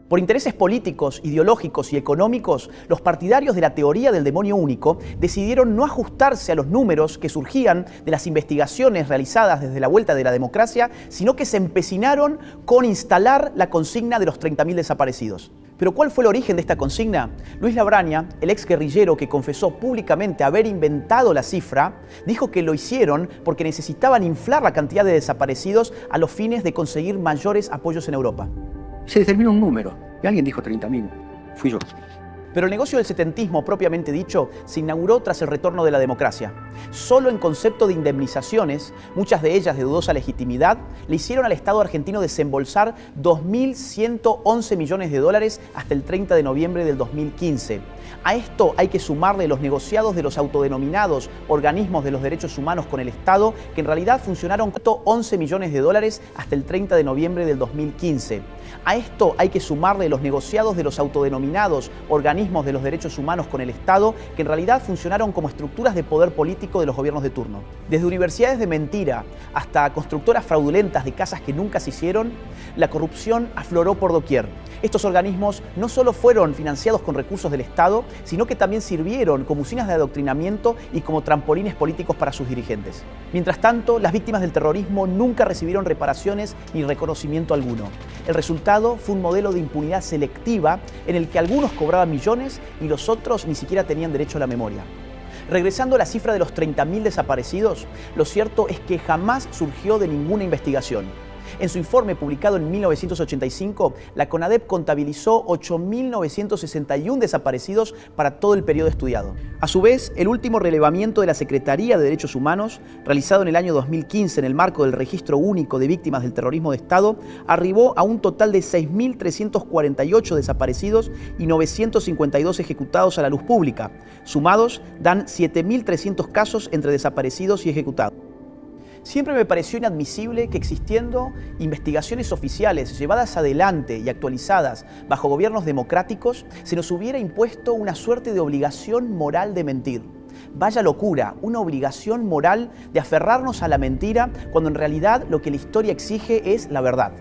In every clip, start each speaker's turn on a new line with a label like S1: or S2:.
S1: Por intereses políticos, ideológicos y económicos, los partidarios de la teoría del demonio único decidieron no ajustarse a los números que surgían de las investigaciones realizadas desde la vuelta de la democracia, sino que se empecinaron con instalar la consigna de los 30.000 desaparecidos. ¿Pero cuál fue el origen de esta consigna? Luis Labraña, el ex guerrillero que confesó públicamente haber inventado la cifra, dijo que lo hicieron porque necesitaban inflar la cantidad de desaparecidos a los fines de conseguir mayores apoyos en Europa.
S2: Se determinó un número y alguien dijo 30.000. Fui yo.
S1: Pero el negocio del setentismo, propiamente dicho, se inauguró tras el retorno de la democracia. Solo en concepto de indemnizaciones, muchas de ellas de dudosa legitimidad, le hicieron al Estado argentino desembolsar 2.111 millones de dólares hasta el 30 de noviembre del 2015. A esto hay que sumarle los negociados de los autodenominados organismos de los derechos humanos con el Estado, que en realidad funcionaron 11 millones de dólares hasta el 30 de noviembre del 2015. A esto hay que sumarle los negociados de los autodenominados organismos de los derechos humanos con el Estado, que en realidad funcionaron como estructuras de poder político de los gobiernos de turno. Desde universidades de mentira hasta constructoras fraudulentas de casas que nunca se hicieron, la corrupción afloró por doquier. Estos organismos no solo fueron financiados con recursos del Estado, sino que también sirvieron como usinas de adoctrinamiento y como trampolines políticos para sus dirigentes. Mientras tanto, las víctimas del terrorismo nunca recibieron reparaciones ni reconocimiento alguno. El resultado fue un modelo de impunidad selectiva en el que algunos cobraban millones y los otros ni siquiera tenían derecho a la memoria. Regresando a la cifra de los 30.000 desaparecidos, lo cierto es que jamás surgió de ninguna investigación. En su informe publicado en 1985, la CONADEP contabilizó 8.961 desaparecidos para todo el periodo estudiado. A su vez, el último relevamiento de la Secretaría de Derechos Humanos, realizado en el año 2015 en el marco del Registro Único de Víctimas del Terrorismo de Estado, arribó a un total de 6.348 desaparecidos y 952 ejecutados a la luz pública. Sumados, dan 7.300 casos entre desaparecidos y ejecutados. Siempre me pareció inadmisible que existiendo investigaciones oficiales llevadas adelante y actualizadas bajo gobiernos democráticos, se nos hubiera impuesto una suerte de obligación moral de mentir. Vaya locura, una obligación moral de aferrarnos a la mentira cuando en realidad lo que la historia exige es la verdad.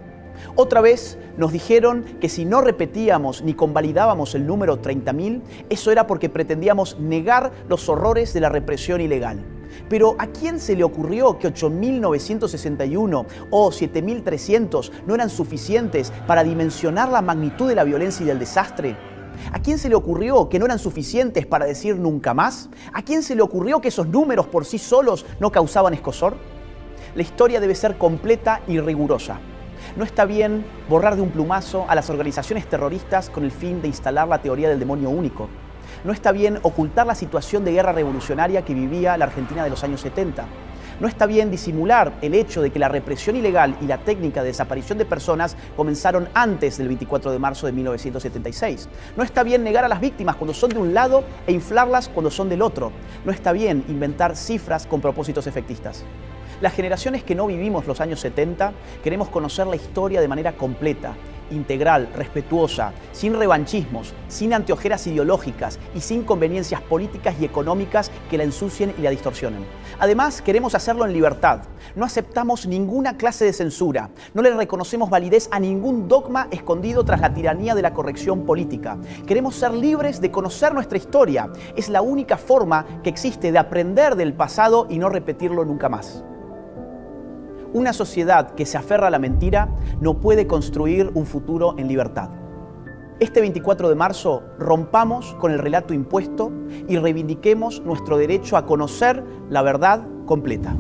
S1: Otra vez nos dijeron que si no repetíamos ni convalidábamos el número 30.000, eso era porque pretendíamos negar los horrores de la represión ilegal. Pero ¿a quién se le ocurrió que 8.961 o 7.300 no eran suficientes para dimensionar la magnitud de la violencia y del desastre? ¿A quién se le ocurrió que no eran suficientes para decir nunca más? ¿A quién se le ocurrió que esos números por sí solos no causaban escozor? La historia debe ser completa y rigurosa. No está bien borrar de un plumazo a las organizaciones terroristas con el fin de instalar la teoría del demonio único. No está bien ocultar la situación de guerra revolucionaria que vivía la Argentina de los años 70. No está bien disimular el hecho de que la represión ilegal y la técnica de desaparición de personas comenzaron antes del 24 de marzo de 1976. No está bien negar a las víctimas cuando son de un lado e inflarlas cuando son del otro. No está bien inventar cifras con propósitos efectistas. Las generaciones que no vivimos los años 70 queremos conocer la historia de manera completa, integral, respetuosa, sin revanchismos, sin anteojeras ideológicas y sin conveniencias políticas y económicas que la ensucien y la distorsionen. Además, queremos hacerlo en libertad. No aceptamos ninguna clase de censura. No le reconocemos validez a ningún dogma escondido tras la tiranía de la corrección política. Queremos ser libres de conocer nuestra historia. Es la única forma que existe de aprender del pasado y no repetirlo nunca más. Una sociedad que se aferra a la mentira no puede construir un futuro en libertad. Este 24 de marzo rompamos con el relato impuesto y reivindiquemos nuestro derecho a conocer la verdad completa.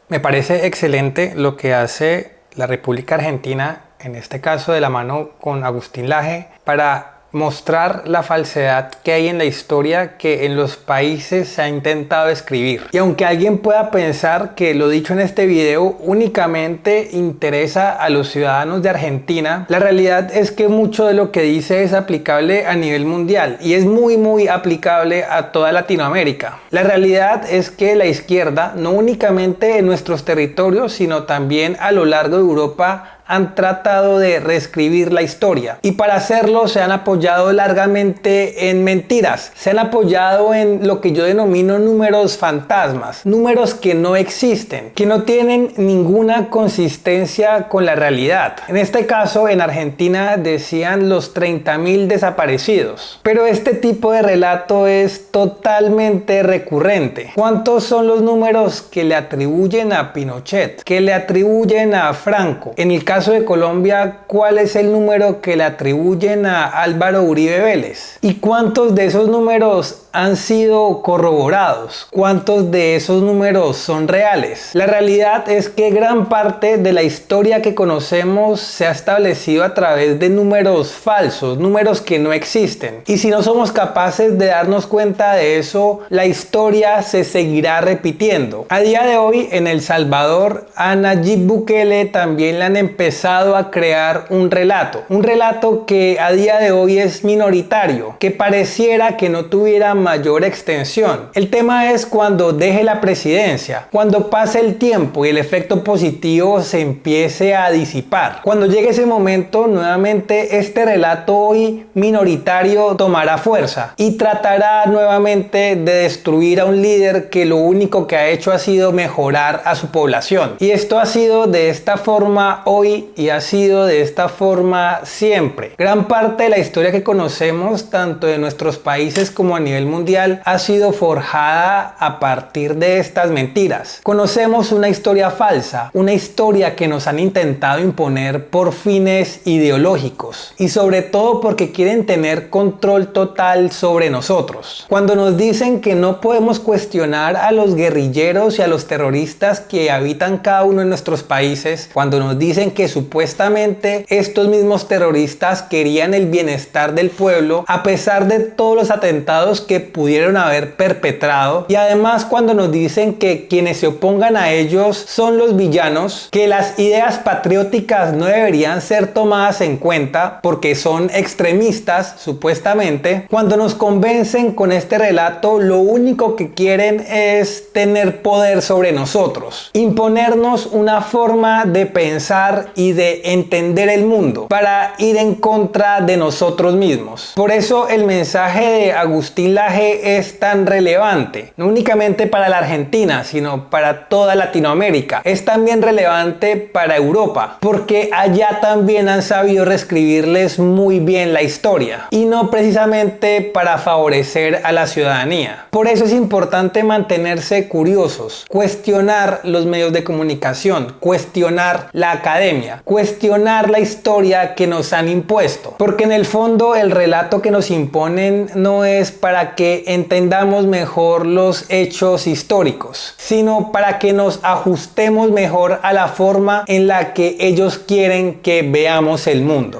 S3: Me parece excelente lo que hace la República Argentina, en este caso de la mano con Agustín Laje, para mostrar la falsedad que hay en la historia que en los países se ha intentado escribir. Y aunque alguien pueda pensar que lo dicho en este video únicamente interesa a los ciudadanos de Argentina, la realidad es que mucho de lo que dice es aplicable a nivel mundial y es muy aplicable a toda Latinoamérica. La realidad es que la izquierda, no únicamente en nuestros territorios, sino también a lo largo de Europa, han tratado de reescribir la historia. Y para hacerlo se han apoyado largamente en mentiras. Se han apoyado en lo que yo denomino números fantasmas. Números que no existen, que no tienen ninguna consistencia con la realidad. En este caso, en Argentina decían los 30.000 desaparecidos. Pero este tipo de relato es totalmente recurrente. ¿Cuántos son los números que le atribuyen a Pinochet? ¿Que le atribuyen a Franco? En el caso de Colombia, ¿cuál es el número que le atribuyen a Álvaro Uribe Vélez? ¿Y cuántos de esos números han sido corroborados? ¿Cuántos de esos números son reales? La realidad es que gran parte de la historia que conocemos se ha establecido a través de números falsos, números que no existen. Y si no somos capaces de darnos cuenta de eso, la historia se seguirá repitiendo. A día de hoy, en El Salvador, a Nayib Bukele también le han empezado a crear un relato que a día de hoy es minoritario, que pareciera que no tuviera mayor extensión. El tema es cuando deje la presidencia, cuando pase el tiempo y el efecto positivo se empiece a disipar. Cuando llegue ese momento, nuevamente este relato hoy minoritario tomará fuerza y tratará nuevamente de destruir a un líder que lo único que ha hecho ha sido mejorar a su población. Y esto ha sido de esta forma hoy y ha sido de esta forma siempre. Gran parte de la historia que conocemos, tanto de nuestros países como a nivel mundial, ha sido forjada a partir de estas mentiras. Conocemos una historia falsa, una historia que nos han intentado imponer por fines ideológicos y sobre todo porque quieren tener control total sobre nosotros. Cuando nos dicen que no podemos cuestionar a los guerrilleros y a los terroristas que habitan cada uno de nuestros países, cuando nos dicen que supuestamente estos mismos terroristas querían el bienestar del pueblo a pesar de todos los atentados que pudieron haber perpetrado, y además cuando nos dicen que quienes se opongan a ellos son los villanos, que las ideas patrióticas no deberían ser tomadas en cuenta porque son extremistas supuestamente, cuando nos convencen con este relato, lo único que quieren es tener poder sobre nosotros, imponernos una forma de pensar y de entender el mundo para ir en contra de nosotros mismos. Por eso el mensaje de Agustín Laje es tan relevante, no únicamente para la Argentina, sino para toda Latinoamérica. Es también relevante para Europa, porque allá también han sabido reescribirles muy bien la historia, y no precisamente para favorecer a la ciudadanía. Por eso es importante mantenerse curiosos, cuestionar los medios de comunicación, cuestionar la academia, cuestionar la historia que nos han impuesto, porque en el fondo el relato que nos imponen no es para que entendamos mejor los hechos históricos, sino para que nos ajustemos mejor a la forma en la que ellos quieren que veamos el mundo.